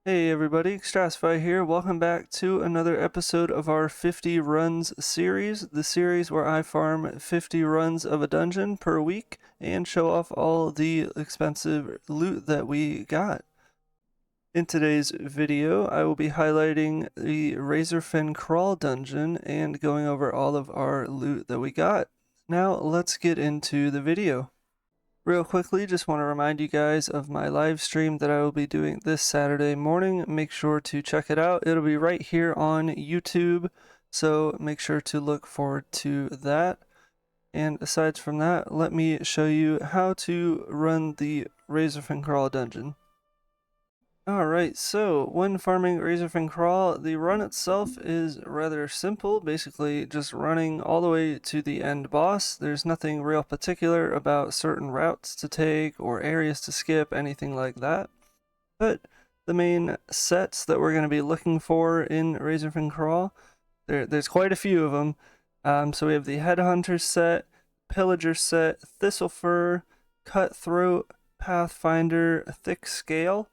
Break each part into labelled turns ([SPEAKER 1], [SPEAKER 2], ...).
[SPEAKER 1] Hey everybody, Stratify here. Welcome back to another episode of our 50 runs series, the series where I farm 50 runs of a dungeon per week and show off all the expensive loot that we got. In today's video, I will be highlighting the Razorfen Kraul dungeon and going over all of our loot that we got. Now, let's get into the video. Real quickly, just want to remind you guys of my live stream that I will be doing this Saturday morning. Make sure to check it out. It'll be right here on YouTube, so make sure to look forward to that. And aside from that, let me show you how to run the Razorfen Kraul dungeon. Alright, so when farming Razorfen Kraul, the run itself is rather simple, basically just running all the way to the end boss. There's nothing real particular about certain routes to take or areas to skip, anything like that. But the main sets that we're going to be looking for in Razorfen Kraul, there's quite a few of them. So we have the Headhunter set, Pillager set, Thistlefur, Cutthroat, Pathfinder, Thick Scale,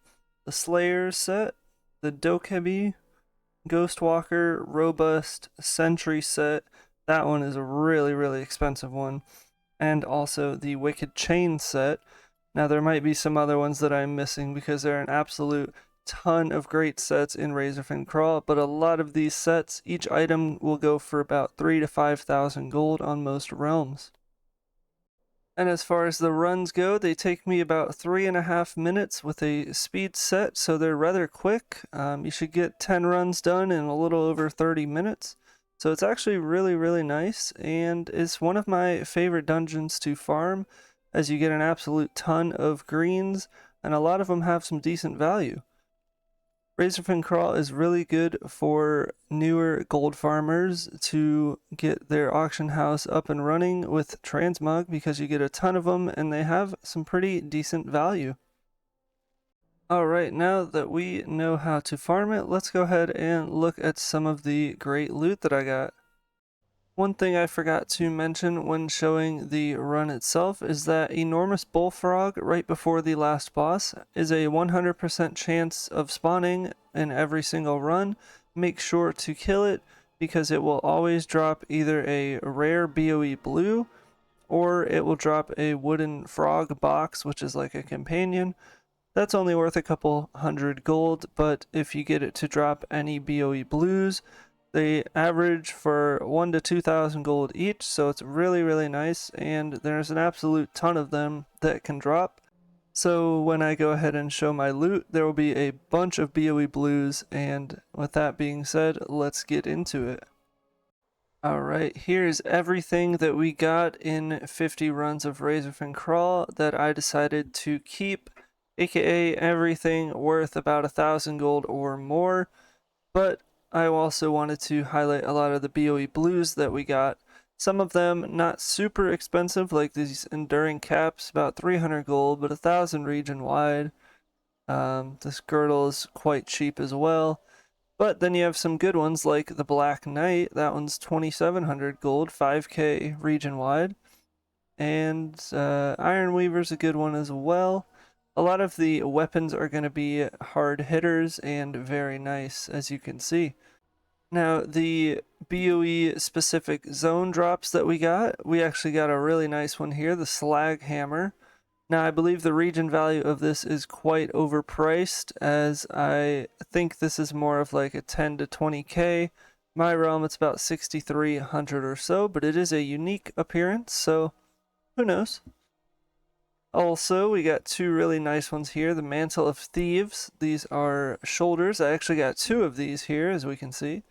[SPEAKER 1] the Slayer set, the Dokebi, Ghostwalker, Robust, Sentry set. That one is a really expensive one. And also the Wicked Chain set. Now there might be some other ones that I'm missing because there are an absolute ton of great sets in Razorfen Kraul, but a lot of these sets, each item will go for about 3,000 to 5,000 gold on most realms. And as far as the runs go, they take me about 3.5 minutes with a speed set, so they're rather quick. You should get 10 runs done in a little over 30 minutes. So it's actually really nice, and it's one of my favorite dungeons to farm, as you get an absolute ton of greens, and a lot of them have some decent value. Razorfen Kraul is really good for newer gold farmers to get their auction house up and running with transmog because you get a ton of them and they have some pretty decent value. Alright, now that we know how to farm it, let's go ahead and look at some of the great loot that I got. One thing I forgot to mention when showing the run itself is that enormous bullfrog right before the last boss is a 100% chance of spawning in every single run. Make sure to kill it because it will always drop either a rare BOE blue or it will drop a wooden frog box, which is like a companion. That's only worth a couple hundred gold, but if you get it to drop any BOE blues, they average for 1,000 to 2,000 gold each, so it's really nice, and there's an absolute ton of them that can drop. So when I go ahead and show my loot, there will be a bunch of BOE blues, and with that being said, let's get into it. Alright, here's everything that we got in 50 runs of Razorfen Kraul that I decided to keep, aka everything worth about 1,000 gold or more, but I also wanted to highlight a lot of the BOE blues that we got. Some of them not super expensive, like these enduring caps, about 300 gold, but 1,000 region wide. This girdle is quite cheap as well. But then you have some good ones like the Black Knight. That one's 2,700 gold, 5k region wide. And Iron Weaver's a good one as well. A lot of the weapons are going to be hard hitters and very nice, as you can see. Now, the BOE specific zone drops that we actually got a really nice one here, the Slag Hammer. Now, I believe the region value of this is quite overpriced, as I think this is more of like a 10 to 20k. My realm, it's about 6,300 or so, but it is a unique appearance, so who knows? Also, we got two really nice ones here. The Mantle of Thieves. These are shoulders. I actually got two of these here, as we can see.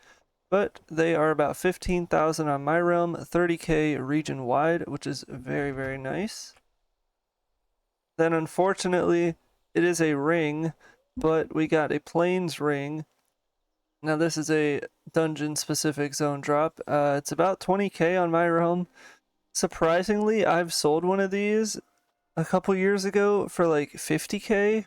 [SPEAKER 1] But they are about 15,000 on my realm, 30k region wide, which is very nice. Then, unfortunately, it is a ring, but we got a Plains ring. Now, this is a dungeon-specific zone drop. It's about 20k on my realm. Surprisingly, I've sold one of these a couple years ago for like 50k.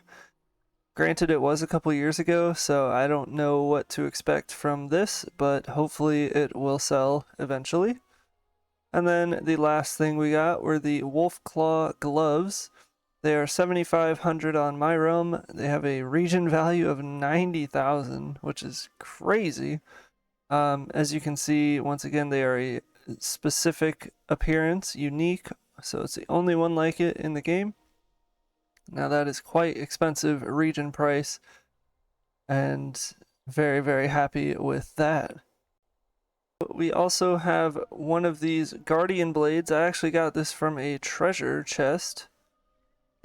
[SPEAKER 1] Granted, it was a couple years ago, so I don't know what to expect from this, but hopefully it will sell eventually. And then the last thing we got were the Wolf Claw gloves. They are 7,500 on my realm. They have a region value of 90,000, which is crazy. As you can see, once again, they are a specific appearance, unique, so it's the only one like it in the game. Now that is quite expensive region price, and very, very happy with that. We also have one of these Guardian Blades. I actually got this from a treasure chest,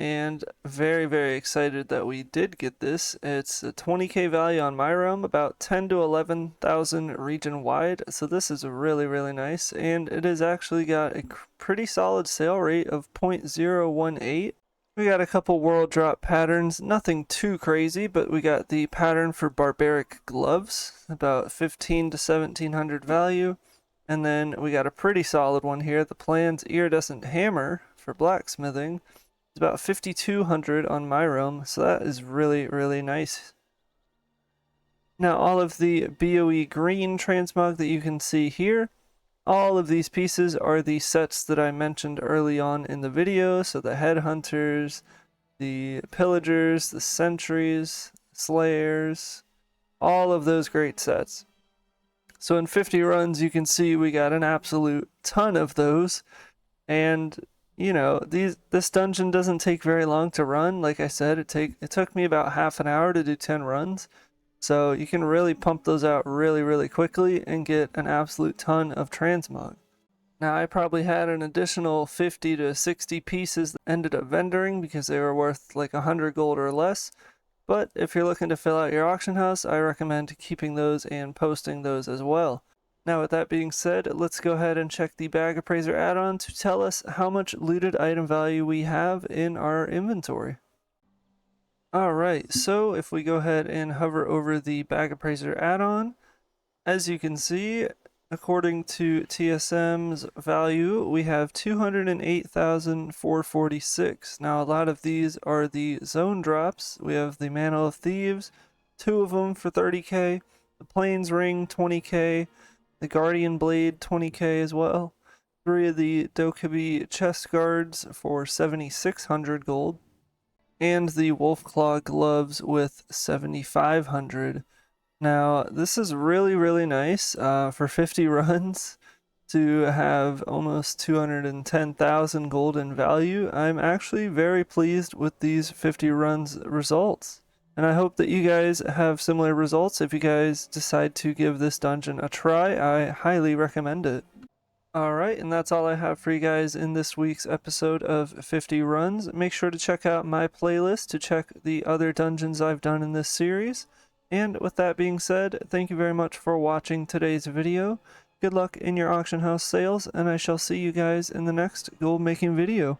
[SPEAKER 1] and very, very excited that we did get this. It's a 20k value on my realm, about 10 to 11,000 region wide, so this is really, really nice, and it has actually got a pretty solid sale rate of 0.018. We got a couple world drop patterns, nothing too crazy, but we got the pattern for barbaric gloves, about 15 to 1700 value, and then we got a pretty solid one here, the Plan's iridescent hammer for blacksmithing. It's about 5,200 on my realm, so that is really, really nice. Now all of the BOE green transmog that you can see here, all of these pieces are the sets that I mentioned early on in the video, so the headhunters, the pillagers, the sentries, slayers, all of those great sets. So in 50 runs you can see we got an absolute ton of those, and you know, this dungeon doesn't take very long to run. Like I said, it took me about half an hour to do 10 runs. So you can really pump those out really, really quickly and get an absolute ton of transmog. Now I probably had an additional 50 to 60 pieces that ended up vendoring because they were worth like 100 gold or less. But if you're looking to fill out your auction house, I recommend keeping those and posting those as well. Now with that being said, let's go ahead and check the Bag Appraiser add-on to tell us how much looted item value we have in our inventory. Alright, so if we go ahead and hover over the Bag Appraiser add-on, as you can see, according to TSM's value, we have 208,446. Now a lot of these are the zone drops. We have the Mantle of Thieves, 2 of them for 30k, the Plains Ring 20k, the Guardian Blade 20k as well, 3 of the Dokkaebi chest guards for 7,600 gold, and the Wolfclaw gloves with 7,500. Now this is really, really nice for 50 runs to have almost 210,000 gold in value. I'm actually very pleased with these 50 runs results, and I hope that you guys have similar results. If you guys decide to give this dungeon a try, I highly recommend it. Alright, and that's all I have for you guys in this week's episode of 50 Runs. Make sure to check out my playlist to check the other dungeons I've done in this series. And with that being said, thank you very much for watching today's video. Good luck in your auction house sales, and I shall see you guys in the next gold making video.